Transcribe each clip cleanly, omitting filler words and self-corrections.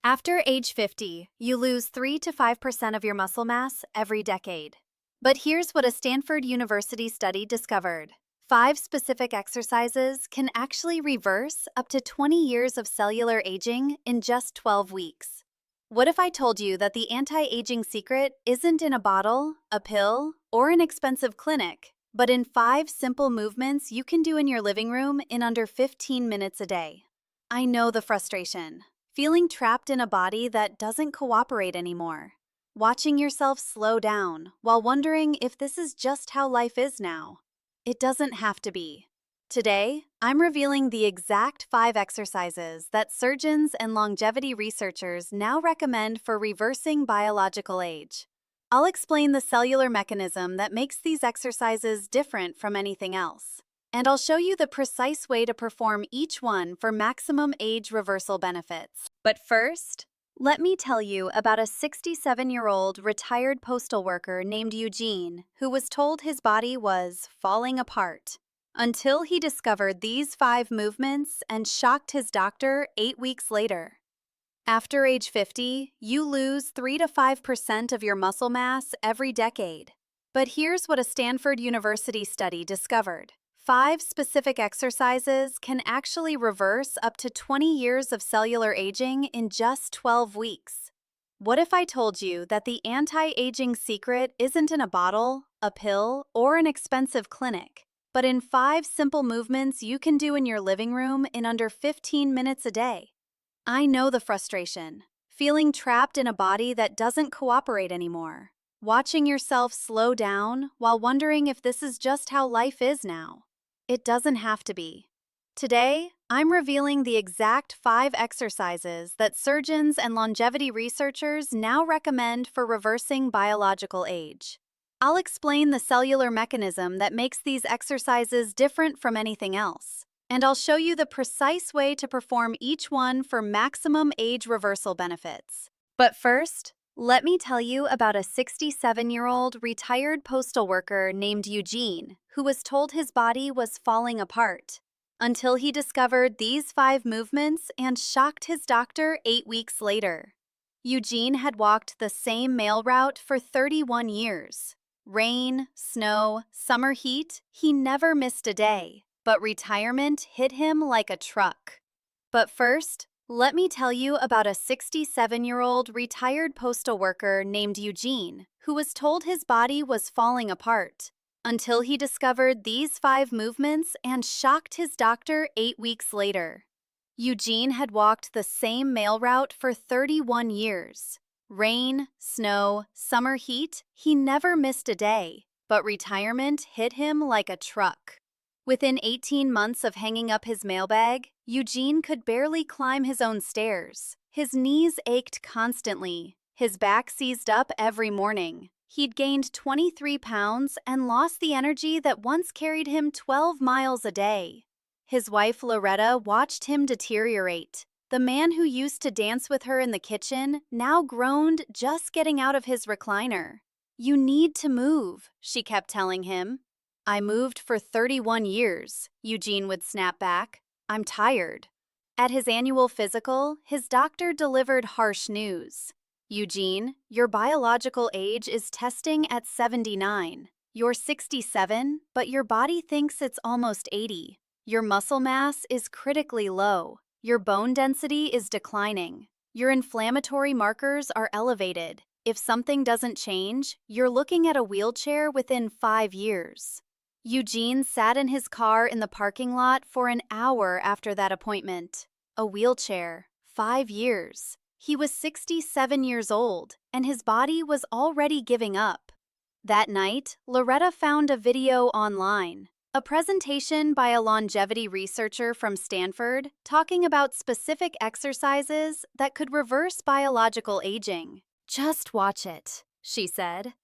After age 50, you lose 3 to 5% of your muscle mass every decade. But here's what a Stanford University study discovered. 5 specific exercises can actually reverse up to 20 years of cellular aging in just 12 weeks. What if I told you that the anti-aging secret isn't in a bottle, a pill, or an expensive clinic, but in 5 simple movements you can do in your living room in under 15 minutes a day? I know the frustration. Feeling trapped in a body that doesn't cooperate anymore. Watching yourself slow down while wondering if this is just how life is now. It doesn't have to be. Today, I'm revealing the exact 5 exercises that surgeons and longevity researchers now recommend for reversing biological age. I'll explain the cellular mechanism that makes these exercises different from anything else. And I'll show you the precise way to perform each one for maximum age reversal benefits. But first, let me tell you about a 67-year-old retired postal worker named Eugene who was told his body was falling apart until he discovered these 5 movements and shocked his doctor 8 weeks later. After age 50, you lose 3 to 5% of your muscle mass every decade. But here's what a Stanford University study discovered. 5 specific exercises can actually reverse up to 20 years of cellular aging in just 12 weeks. What if I told you that the anti-aging secret isn't in a bottle, a pill, or an expensive clinic, but in 5 simple movements you can do in your living room in under 15 minutes a day? I know the frustration. Feeling trapped in a body that doesn't cooperate anymore. Watching yourself slow down while wondering if this is just how life is now. It doesn't have to be. Today, I'm revealing the exact 5 exercises that surgeons and longevity researchers now recommend for reversing biological age. I'll explain the cellular mechanism that makes these exercises different from anything else. And I'll show you the precise way to perform each one for maximum age reversal benefits. But first, let me tell you about a 67-year-old retired postal worker named Eugene who was told his body was falling apart until he discovered these 5 movements and shocked his doctor 8 weeks later. Eugene had walked the same mail route for 31 years. Rain, snow, summer heat, he never missed a day, but retirement hit him like a truck. But first, let me tell you about a 67-year-old retired postal worker named Eugene who was told his body was falling apart until he discovered these 5 movements and shocked his doctor 8 weeks later. Eugene had walked the same mail route for 31 years. Rain, snow, summer heat, he never missed a day, but retirement hit him like a truck. Within 18 months of hanging up his mailbag, Eugene could barely climb his own stairs. His knees ached constantly. His back seized up every morning. He'd gained 23 pounds and lost the energy that once carried him 12 miles a day. His wife Loretta watched him deteriorate. The man who used to dance with her in the kitchen now groaned just getting out of his recliner. "You need to move," she kept telling him. "I moved for 31 years, Eugene would snap back. "I'm tired." At his annual physical, his doctor delivered harsh news. "Eugene, your biological age is testing at 79. You're 67, but your body thinks it's almost 80. Your muscle mass is critically low. Your bone density is declining. Your inflammatory markers are elevated. If something doesn't change, you're looking at a wheelchair within 5 years." Eugene sat in his car in the parking lot for an hour after that appointment. A wheelchair. 5 years. He was 67 years old, and his body was already giving up. That night, Loretta found a video online. A presentation by a longevity researcher from Stanford talking about specific exercises that could reverse biological aging. "Just watch it," she said.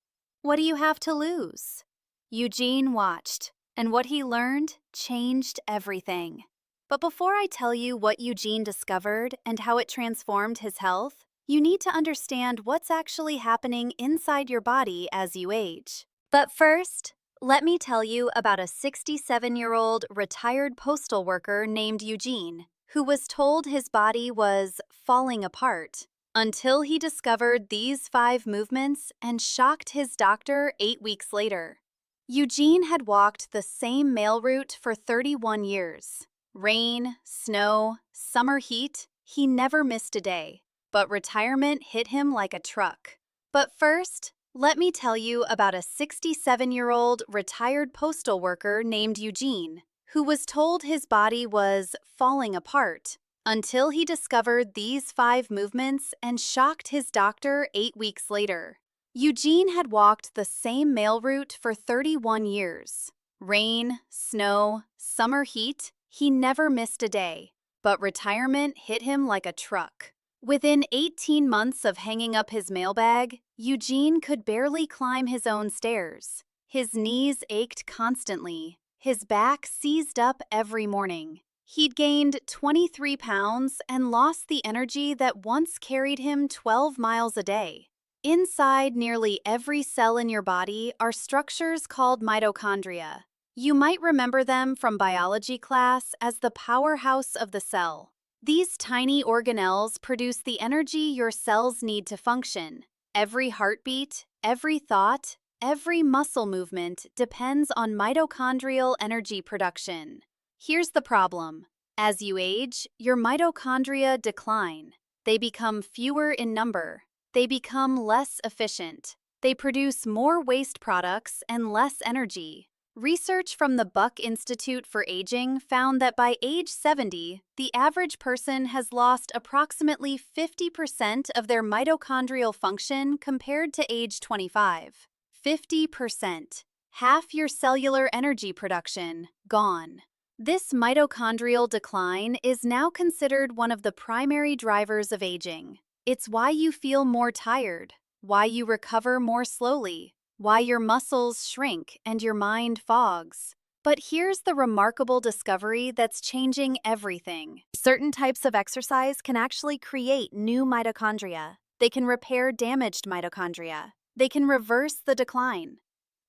"What do you have to lose?" Eugene watched, and what he learned changed everything. But before I tell you what Eugene discovered and how it transformed his health, you need to understand what's actually happening inside your body as you age. But first, let me tell you about a 67-year-old retired postal worker named Eugene who was told his body was falling apart until he discovered these 5 movements and shocked his doctor 8 weeks later. Eugene had walked the same mail route for 31 years. Rain, snow, summer heat, he never missed a day. But retirement hit him like a truck. But first, let me tell you about a 67-year-old retired postal worker named Eugene, who was told his body was falling apart until he discovered these 5 movements and shocked his doctor 8 weeks later. Eugene had walked the same mail route for 31 years. Rain, snow, summer heat, he never missed a day. But retirement hit him like a truck. Within 18 months of hanging up his mailbag, Eugene could barely climb his own stairs. His knees ached constantly. His back seized up every morning. He'd gained 23 pounds and lost the energy that once carried him 12 miles a day. Inside nearly every cell in your body are structures called mitochondria. You might remember them from biology class as the powerhouse of the cell. These tiny organelles produce the energy your cells need to function. Every heartbeat, every thought, every muscle movement depends on mitochondrial energy production. Here's the problem. As you age, your mitochondria decline. They become fewer in number. They become less efficient. They produce more waste products and less energy. Research from the Buck Institute for Aging found that by age 70, the average person has lost approximately 50% of their mitochondrial function compared to age 25. 50%. Half your cellular energy production gone. This mitochondrial decline is now considered one of the primary drivers of aging. It's why you feel more tired, why you recover more slowly, why your muscles shrink and your mind fogs. But here's the remarkable discovery that's changing everything. Certain types of exercise can actually create new mitochondria. They can repair damaged mitochondria. They can reverse the decline.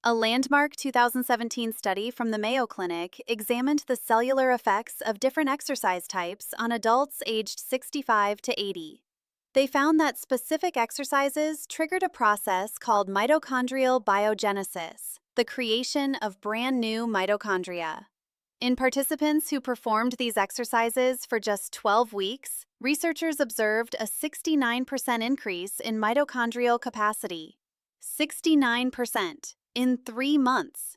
A landmark 2017 study from the Mayo Clinic examined the cellular effects of different exercise types on adults aged 65 to 80. They found that specific exercises triggered a process called mitochondrial biogenesis, the creation of brand new mitochondria. In participants who performed these exercises for just 12 weeks, researchers observed a 69% increase in mitochondrial capacity. 69% in 3 months.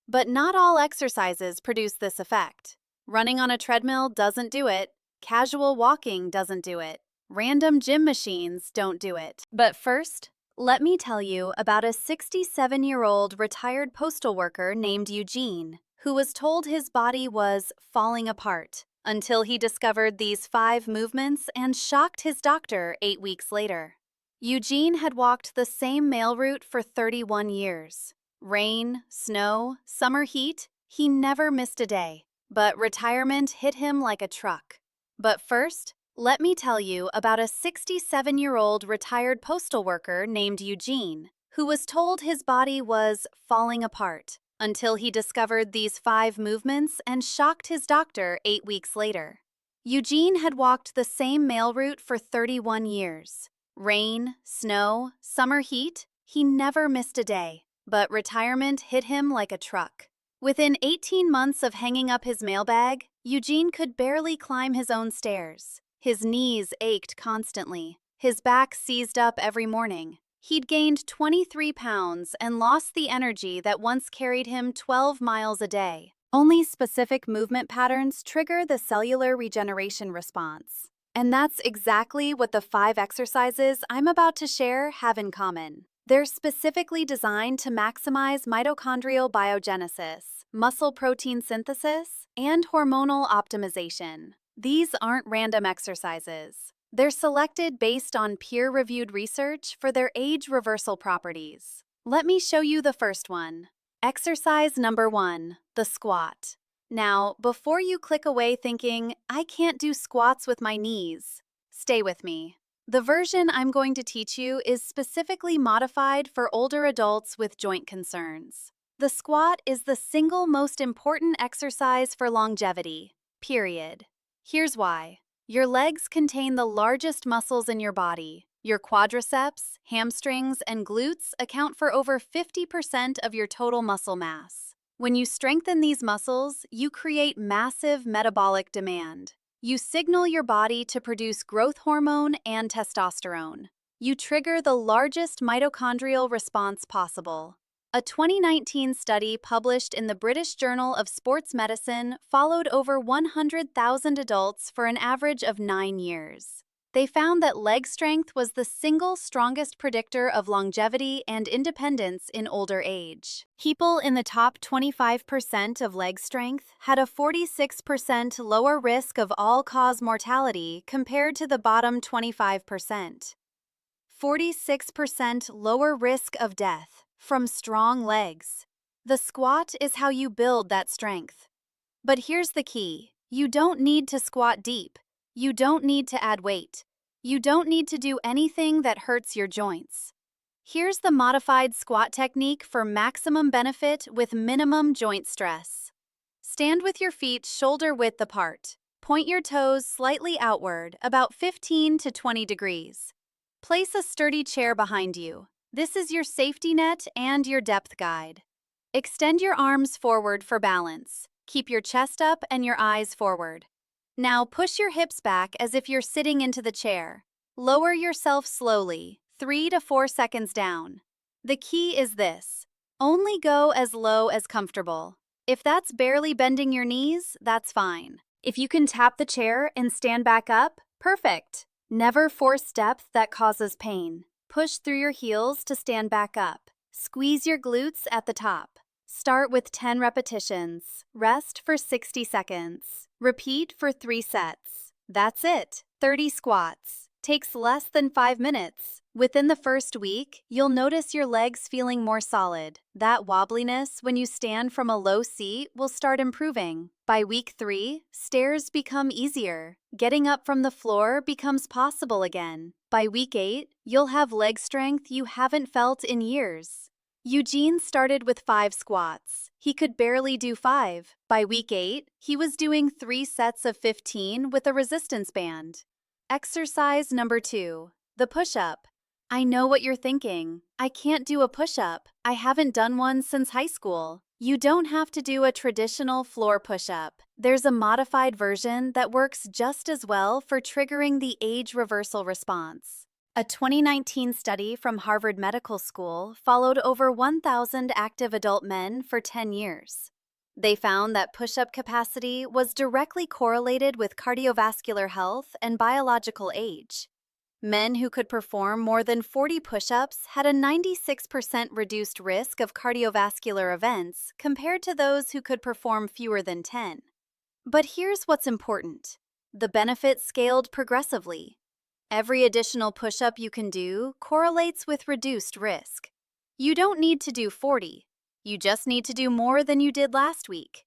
But not all exercises produce this effect. Running on a treadmill doesn't do it. Casual walking doesn't do it. Random gym machines don't do it. But first, let me tell you about a 67-year-old retired postal worker named Eugene, who was told his body was falling apart until he discovered these 5 movements and shocked his doctor 8 weeks later. Eugene had walked the same mail route for 31 years. Rain, snow, summer heat, he never missed a day. But retirement hit him like a truck. But first, let me tell you about a 67-year-old retired postal worker named Eugene, who was told his body was falling apart until he discovered these 5 movements and shocked his doctor 8 weeks later. Eugene had walked the same mail route for 31 years. Rain, snow, summer heat, he never missed a day. But retirement hit him like a truck. Within 18 months of hanging up his mailbag, Eugene could barely climb his own stairs. His knees ached constantly. His back seized up every morning. He'd gained 23 pounds and lost the energy that once carried him 12 miles a day. Only specific movement patterns trigger the cellular regeneration response. And that's exactly what the 5 exercises I'm about to share have in common. They're specifically designed to maximize mitochondrial biogenesis, muscle protein synthesis, and hormonal optimization. These aren't random exercises. They're selected based on peer-reviewed research for their age reversal properties. Let me show you the first one. Exercise number 1, the squat. Now, before you click away thinking, I can't do squats with my knees, stay with me. The version I'm going to teach you is specifically modified for older adults with joint concerns. The squat is the single most important exercise for longevity, period. Here's why. Your legs contain the largest muscles in your body. Your quadriceps, hamstrings, and glutes account for over 50% of your total muscle mass. When you strengthen these muscles, you create massive metabolic demand. You signal your body to produce growth hormone and testosterone. You trigger the largest mitochondrial response possible. A 2019 study published in the British Journal of Sports Medicine followed over 100,000 adults for an average of 9 years. They found that leg strength was the single strongest predictor of longevity and independence in older age. People in the top 25% of leg strength had a 46% lower risk of all-cause mortality compared to the bottom 25%. 46% lower risk of death from strong legs. The squat is how you build that strength. But here's the key. You don't need to squat deep. You don't need to add weight. You don't need to do anything that hurts your joints. Here's the modified squat technique for maximum benefit with minimum joint stress. Stand with your feet shoulder width apart. Point your toes slightly outward, about 15 to 20 degrees. Place a sturdy chair behind you. This is your safety net and your depth guide. Extend your arms forward for balance. Keep your chest up and your eyes forward. Now push your hips back as if you're sitting into the chair. Lower yourself slowly, 3 to 4 seconds down. The key is this: only go as low as comfortable. If that's barely bending your knees, that's fine. If you can tap the chair and stand back up, perfect. Never force depth that causes pain. Push through your heels to stand back up. Squeeze your glutes at the top. Start with 10 repetitions. Rest for 60 seconds. Repeat for 3 sets. That's it. 30 squats. Takes less than 5 minutes. Within the first week, you'll notice your legs feeling more solid. That wobbliness when you stand from a low seat will start improving. By week 3, stairs become easier. Getting up from the floor becomes possible again. By week 8, you'll have leg strength you haven't felt in years. Eugene started with 5 squats. He could barely do 5. By week 8, he was doing 3 sets of 15 with a resistance band. Exercise number 2, the push-up. I know what you're thinking. I can't do a push-up. I haven't done one since high school. You don't have to do a traditional floor push-up. There's a modified version that works just as well for triggering the age reversal response. A 2019 study from Harvard Medical School followed over 1,000 active adult men for 10 years. They found that push-up capacity was directly correlated with cardiovascular health and biological age. Men who could perform more than 40 push-ups had a 96% reduced risk of cardiovascular events compared to those who could perform fewer than 10. But here's what's important. The benefit scaled progressively. Every additional push-up you can do correlates with reduced risk. You don't need to do 40. You just need to do more than you did last week.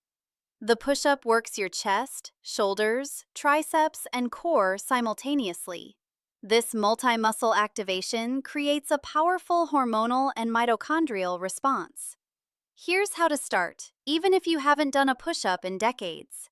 The push-up works your chest, shoulders, triceps, and core simultaneously. This multi-muscle activation creates a powerful hormonal and mitochondrial response. Here's how to start, even if you haven't done a push-up in decades.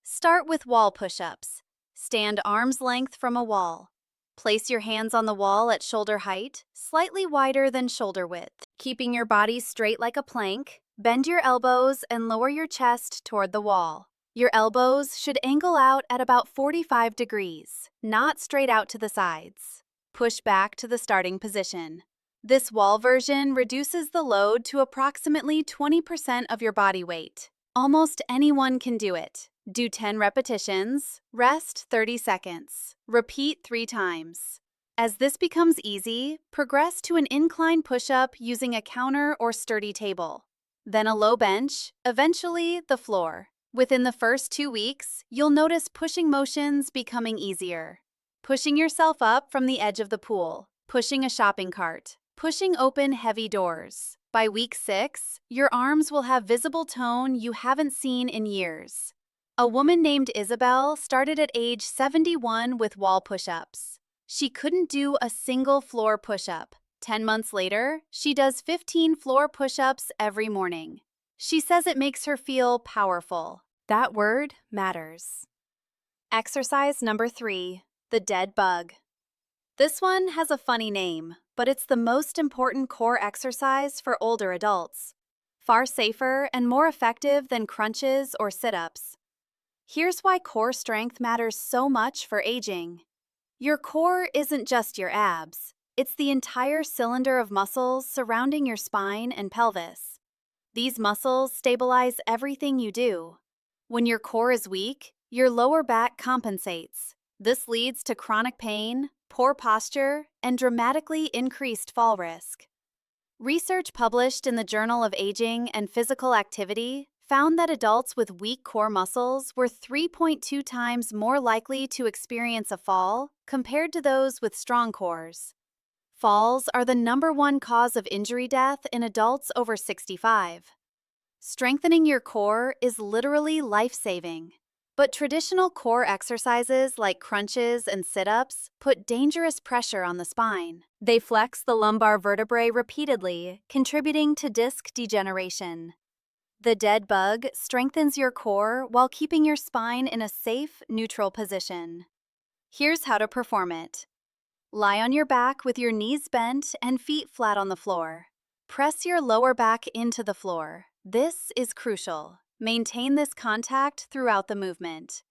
Start with wall push-ups. Stand arm's length from a wall. Place your hands on the wall at shoulder height, slightly wider than shoulder width. Keeping your body straight like a plank, bend your elbows and lower your chest toward the wall. Your elbows should angle out at about 45 degrees, not straight out to the sides. Push back to the starting position. This wall version reduces the load to approximately 20% of your body weight. Almost anyone can do it. Do 10 repetitions, rest 30 seconds. Repeat 3 times. As this becomes easy, progress to an incline push-up using a counter or sturdy table. Then a low bench, eventually the floor. Within the first 2 weeks, you'll notice pushing motions becoming easier. Pushing yourself up from the edge of the pool, pushing a shopping cart, pushing open heavy doors. By week 6, your arms will have visible tone you haven't seen in years. A woman named Isabel started at age 71 with wall push-ups. She couldn't do a single floor push-up. 10 months later, she does 15 floor push-ups every morning. She says it makes her feel powerful. That word matters. Exercise number 3, the dead bug. This one has a funny name, but it's the most important core exercise for older adults. Far safer and more effective than crunches or sit-ups. Here's why core strength matters so much for aging. Your core isn't just your abs. It's the entire cylinder of muscles surrounding your spine and pelvis. These muscles stabilize everything you do. When your core is weak, your lower back compensates. This leads to chronic pain, poor posture, and dramatically increased fall risk. Research published in the Journal of Aging and Physical Activity found that adults with weak core muscles were 3.2 times more likely to experience a fall compared to those with strong cores. Falls are the #1 cause of injury death in adults over 65. Strengthening your core is literally life-saving. But traditional core exercises like crunches and sit-ups put dangerous pressure on the spine. They flex the lumbar vertebrae repeatedly, contributing to disc degeneration. The dead bug strengthens your core while keeping your spine in a safe, neutral position. Here's how to perform it. Lie on your back with your knees bent and feet flat on the floor. Press your lower back into the floor. This is crucial. Maintain this contact throughout the movement.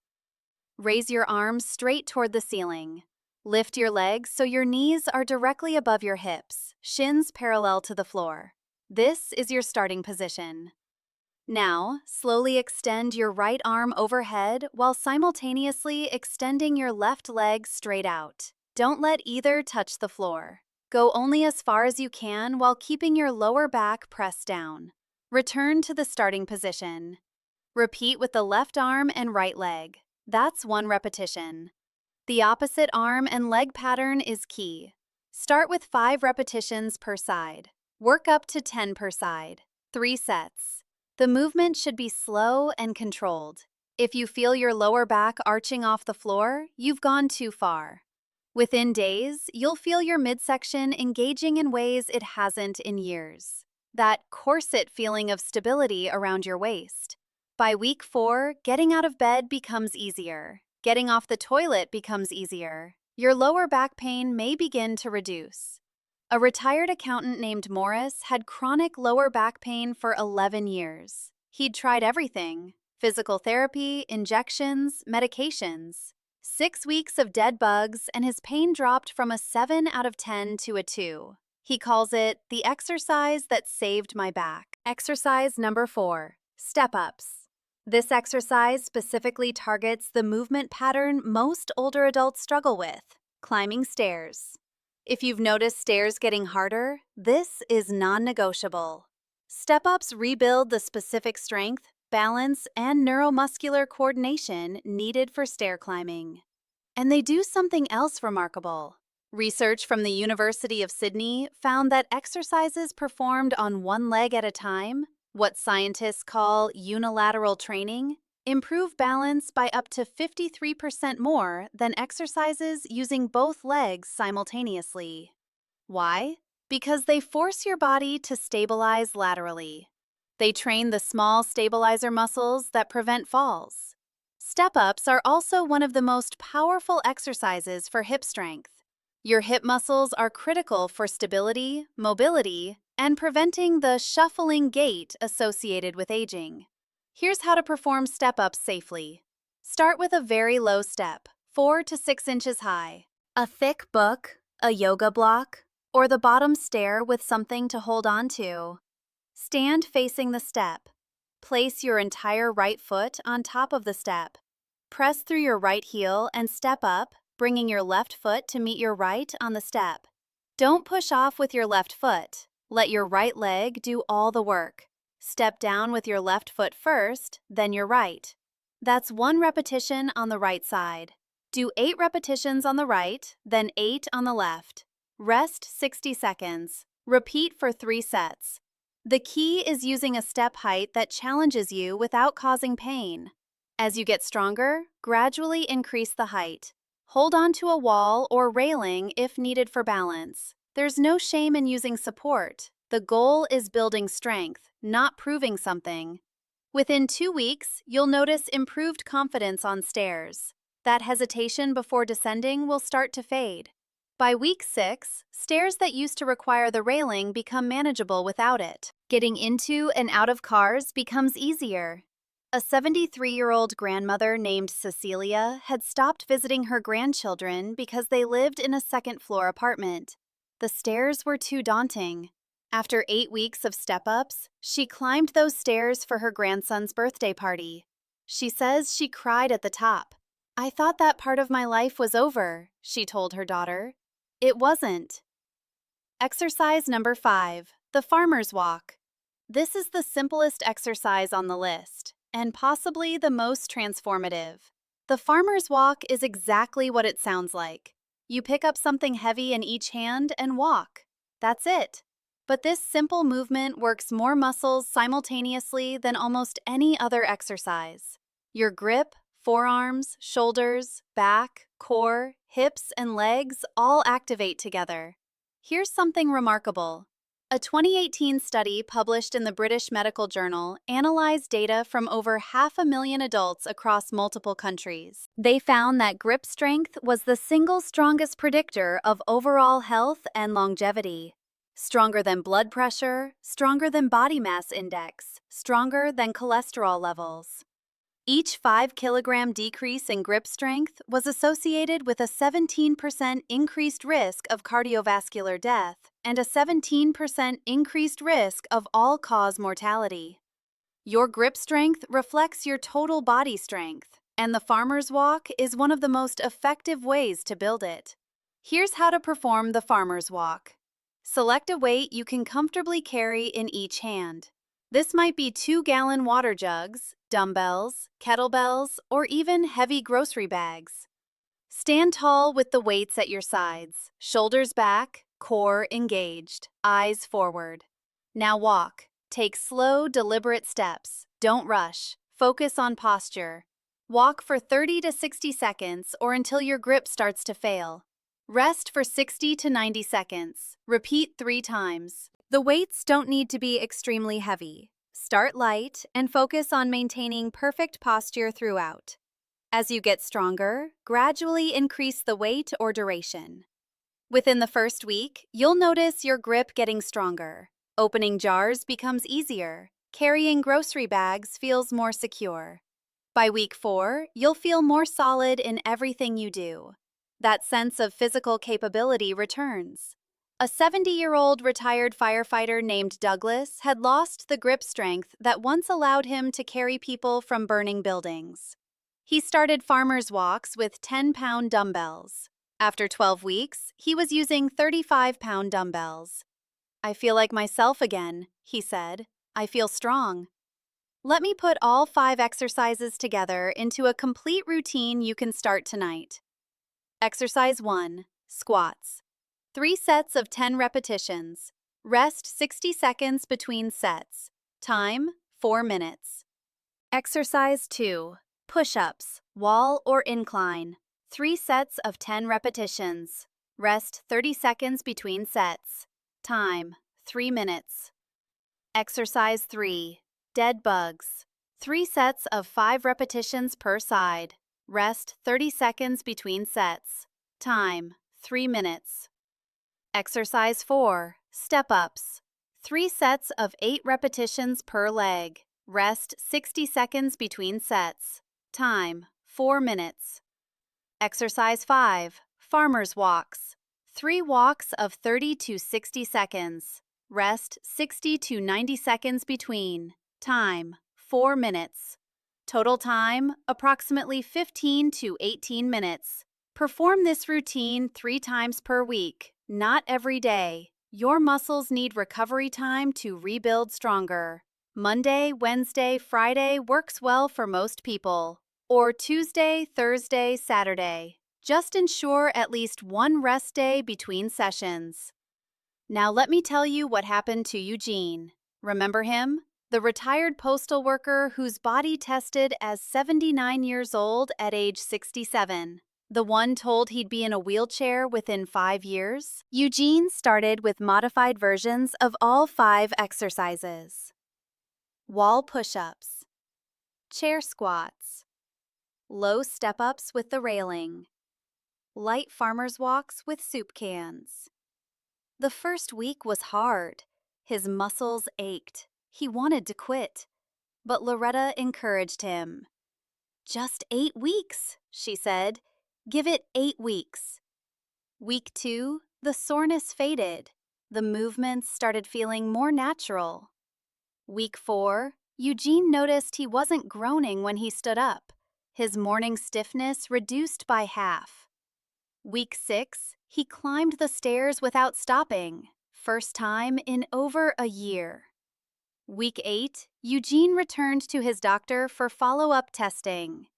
Raise your arms straight toward the ceiling. Lift your legs so your knees are directly above your hips, shins parallel to the floor. This is your starting position. Now, slowly extend your right arm overhead while simultaneously extending your left leg straight out. Don't let either touch the floor. Go only as far as you can while keeping your lower back pressed down. Return to the starting position. Repeat with the left arm and right leg. That's 1 repetition. The opposite arm and leg pattern is key. Start with 5 repetitions per side. Work up to 10 per side. 3 sets. The movement should be slow and controlled. If you feel your lower back arching off the floor, you've gone too far. Within days, you'll feel your midsection engaging in ways it hasn't in years. That corset feeling of stability around your waist. By week 4, getting out of bed becomes easier. Getting off the toilet becomes easier. Your lower back pain may begin to reduce. A retired accountant named Morris had chronic lower back pain for 11 years. He'd tried everything: physical therapy, injections, medications. 6 weeks of dead bugs and his pain dropped from a 7 out of 10 to a 2. He calls it the exercise that saved my back. Exercise number 4, step-ups. This exercise specifically targets the movement pattern most older adults struggle with: climbing stairs. If you've noticed stairs getting harder, this is non-negotiable. Step-ups rebuild the specific strength, balance, and neuromuscular coordination needed for stair climbing. And they do something else remarkable. Research from the University of Sydney found that exercises performed on one leg at a time, what scientists call unilateral training, improve balance by up to 53% more than exercises using both legs simultaneously. Why? Because they force your body to stabilize laterally. They train the small stabilizer muscles that prevent falls. Step-ups are also one of the most powerful exercises for hip strength. Your hip muscles are critical for stability, mobility, and preventing the shuffling gait associated with aging. Here's how to perform step-ups safely. Start with a very low step, 4 to 6 inches high. A thick book, a yoga block, or the bottom stair with something to hold on to. Stand facing the step. Place your entire right foot on top of the step. Press through your right heel and step up, bringing your left foot to meet your right on the step. Don't push off with your left foot. Let your right leg do all the work. Step down with your left foot first, then your right. That's 1 repetition on the right side. Do 8 repetitions on the right, then 8 on the left. Rest 60 seconds. Repeat for 3 sets. The key is using a step height that challenges you without causing pain. As you get stronger, gradually increase the height. Hold on to a wall or railing if needed for balance. There's no shame in using support. The goal is building strength, not proving something. Within 2 weeks, you'll notice improved confidence on stairs. That hesitation before descending will start to fade. By week 6, stairs that used to require the railing become manageable without it. Getting into and out of cars becomes easier. A 73-year-old grandmother named Cecilia had stopped visiting her grandchildren because they lived in a second-floor apartment. The stairs were too daunting. After 8 weeks of step-ups, she climbed those stairs for her grandson's birthday party. She says she cried at the top. "I thought that part of my life was over," she told her daughter. It wasn't. Exercise number 5, the farmer's walk. This is the simplest exercise on the list, and possibly the most transformative. The farmer's walk is exactly what it sounds like. You pick up something heavy in each hand and walk. That's it. But this simple movement works more muscles simultaneously than almost any other exercise. Your grip, forearms, shoulders, back, core, hips, and legs all activate together. Here's something remarkable. A 2018 study published in the British Medical Journal analyzed data from over 500,000 adults across multiple countries. They found that grip strength was the single strongest predictor of overall health and longevity. Stronger than blood pressure, stronger than body mass index, stronger than cholesterol levels. Each 5-kilogram decrease in grip strength was associated with a 17% increased risk of cardiovascular death and a 17% increased risk of all-cause mortality. Your grip strength reflects your total body strength, and the farmer's walk is one of the most effective ways to build it. Here's how to perform the farmer's walk. Select a weight you can comfortably carry in each hand. This might be 2-gallon water jugs, dumbbells, kettlebells, or even heavy grocery bags. Stand tall with the weights at your sides, shoulders back, core engaged, eyes forward. Now walk. Take slow, deliberate steps. Don't rush. Focus on posture. Walk for 30 to 60 seconds or until your grip starts to fail. Rest for 60 to 90 seconds. Repeat 3 times. The weights don't need to be extremely heavy. Start light and focus on maintaining perfect posture throughout. As you get stronger, gradually increase the weight or duration. Within the first week, you'll notice your grip getting stronger. Opening jars becomes easier. Carrying grocery bags feels more secure. By week 4, you'll feel more solid in everything you do. That sense of physical capability returns. A 70-year-old retired firefighter named Douglas had lost the grip strength that once allowed him to carry people from burning buildings. He started farmer's walks with 10-pound dumbbells. After 12 weeks, he was using 35-pound dumbbells. "I feel like myself again," he said. "I feel strong." Let me put all 5 exercises together into a complete routine you can start tonight. Exercise 1. Squats. 3 sets of 10 repetitions. Rest 60 seconds between sets. Time, 4 minutes. Exercise 2. Push-ups, wall or incline. 3 sets of 10 repetitions. Rest 30 seconds between sets. Time, 3 minutes. Exercise 3. Dead bugs. 3 sets of 5 repetitions per side. Rest 30 seconds between sets. Time, 3 minutes. Exercise 4. Step-ups. 3 sets of 8 repetitions per leg. Rest 60 seconds between sets. Time, 4 minutes. Exercise 5. Farmer's walks. 3 walks of 30 to 60 seconds. Rest 60 to 90 seconds between. Time, 4 minutes. Total time, approximately 15 to 18 minutes. Perform this routine 3 times per week, not every day. Your muscles need recovery time to rebuild stronger. Monday, Wednesday, Friday works well for most people. Or Tuesday, Thursday, Saturday. Just ensure at least 1 rest day between sessions. Now let me tell you what happened to Eugene. Remember him? The retired postal worker whose body tested as 79 years old at age 67. The one told he'd be in a wheelchair within 5 years? Eugene started with modified versions of all 5 exercises. Wall push-ups, chair squats, low step-ups with the railing, light farmer's walks with soup cans. The first week was hard. His muscles ached. He wanted to quit. But Loretta encouraged him. "Just 8 weeks," she said. "Give it 8 weeks." Week 2, the soreness faded. The movements started feeling more natural. Week 4, Eugene noticed he wasn't groaning when he stood up. His morning stiffness reduced by half. Week 6, he climbed the stairs without stopping, first time in over a year. Week 8, Eugene returned to his doctor for follow-up testing.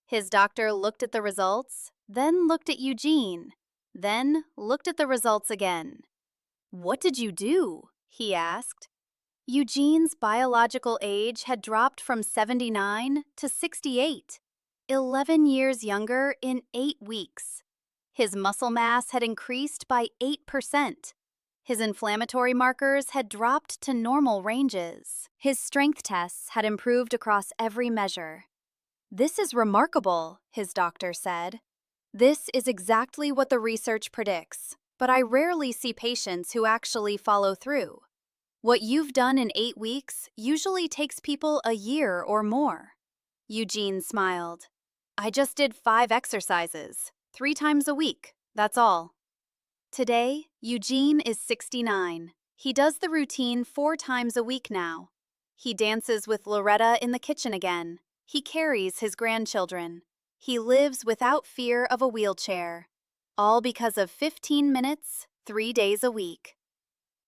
His doctor looked at the results, then looked at Eugene, then looked at the results again. "What did you do?" he asked. Eugene's biological age had dropped from 79 to 68, 11 years younger in 8 weeks. His muscle mass had increased by 8%. His inflammatory markers had dropped to normal ranges. His strength tests had improved across every measure. "This is remarkable," his doctor said. "This is exactly what the research predicts, but I rarely see patients who actually follow through. What you've done in 8 weeks usually takes people a year or more." Eugene smiled. "I just did 5 exercises, 3 times a week, that's all." Today, Eugene is 69. He does the routine 4 times a week now. He dances with Loretta in the kitchen again. He carries his grandchildren. He lives without fear of a wheelchair. All because of 15 minutes, 3 days a week.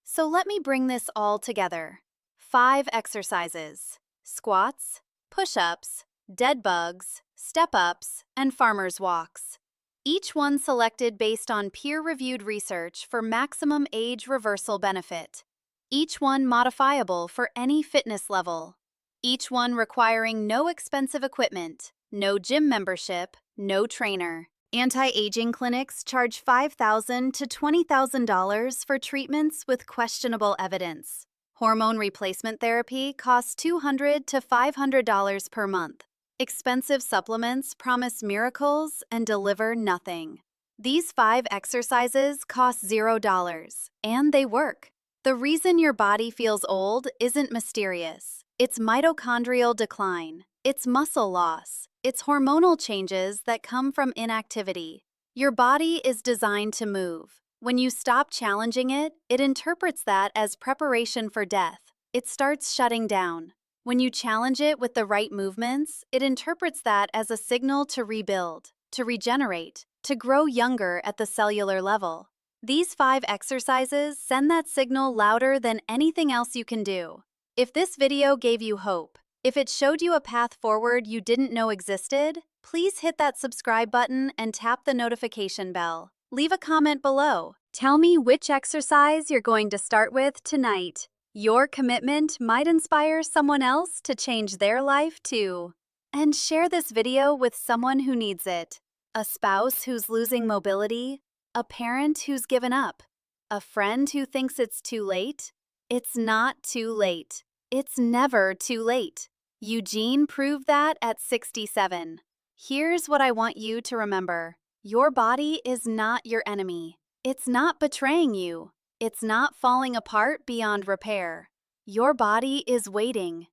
So let me bring this all together. 5 exercises: squats, push-ups, dead bugs, step-ups, and farmer's walks. Each one selected based on peer-reviewed research for maximum age reversal benefit. Each one modifiable for any fitness level. Each one requiring no expensive equipment, no gym membership, no trainer. Anti-aging clinics charge $5,000 to $20,000 for treatments with questionable evidence. Hormone replacement therapy costs $200 to $500 per month. Expensive supplements promise miracles and deliver nothing. These 5 exercises cost $0, and they work. The reason your body feels old isn't mysterious. It's mitochondrial decline. It's muscle loss. It's hormonal changes that come from inactivity. Your body is designed to move. When you stop challenging it, it interprets that as preparation for death. It starts shutting down. When you challenge it with the right movements, it interprets that as a signal to rebuild, to regenerate, to grow younger at the cellular level. These 5 exercises send that signal louder than anything else you can do. If this video gave you hope, if it showed you a path forward you didn't know existed, please hit that subscribe button and tap the notification bell. Leave a comment below. Tell me which exercise you're going to start with tonight. Your commitment might inspire someone else to change their life too. And share this video with someone who needs it. A spouse who's losing mobility, a parent who's given up, a friend who thinks it's too late. It's not too late. It's never too late. Eugene proved that at 67. Here's what I want you to remember. Your body is not your enemy. It's not betraying you. It's not falling apart beyond repair. Your body is waiting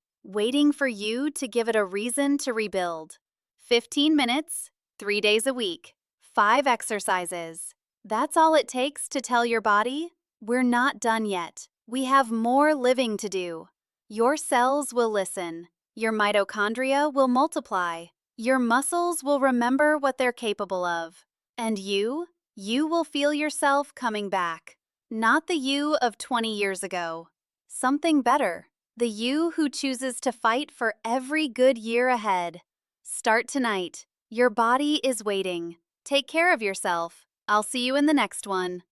for you to give it a reason to rebuild. 15 minutes, 3 days a week, 5 exercises. That's all it takes to tell your body, we're not done yet. We have more living to do. Your cells will listen. Your mitochondria will multiply. Your muscles will remember what they're capable of. And you will feel yourself coming back. Not the you of 20 years ago. Something better. The you who chooses to fight for every good year ahead. Start tonight. Your body is waiting. Take care of yourself. I'll see you in the next one.